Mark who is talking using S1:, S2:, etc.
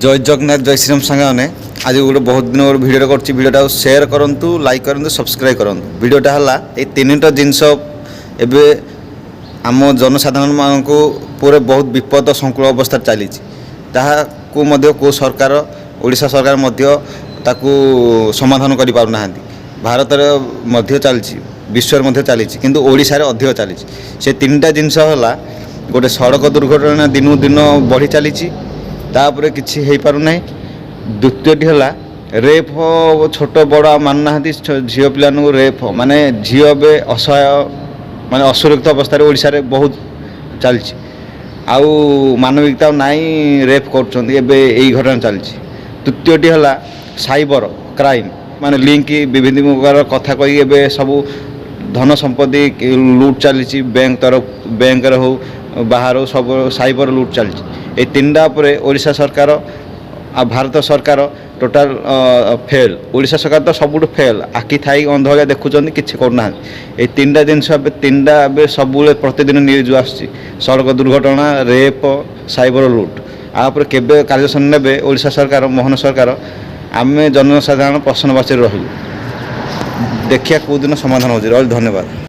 S1: जय जगन्नाथ जय श्रीराम सांगे आज गोटे बहुत दिन गोटे भिडियो कर भिडियोटा सेयार करूँ लाइक करूँ सब्सक्राइब करूँ भिडियोटा है ये तीनटा जिनस एवं आम जनसाधारण मानक पूरे बहुत विपद संकुल अवस्था चली कौ सरकार ओडिशा सरकार ताकू समाधान कर पारना भारत चली विश्व चली किंतु ओडिशा रे अधिक चली से तीनटा जिनस है गोटे सड़क दुर्घटना दिनू दिन बढ़ी चली तापर किसी हो पारना द्वितीयटी है रेप छोट बड़ मानुना झील पिला रेप माने झील बे असहाय माने असुरक्षित अवस्था ओडिशा रे बहुत चली आउ मानविकता नाई रेप कर घटना चली तृतीयटी है साइबर क्राइम माने लिंक विभिन्न प्रकार कथा कही सब धन संपत्ति लुट चली बैंक तरफ बैंक हो बाहर हो सब साइबर लुट चली ये तीनटा ओडिशा सरकार आ भारत सरकार टोटाल फेल ओडिशा सरकार तो सब फेल आखि थी अंध भाया देखुं किसी करना ये तीनटा जिनस तीनटा सब प्रतिदिन न्यूज आसूँ सड़क दुर्घटना रेप साइबर लुट आप केबे कार्यानुष्ठान नेबे ओडिशा सरकार मोहन सरकार आम जनसाधारण प्रश्नवाची रही देखिया कौ दिन समाधान हो धन्यवाद।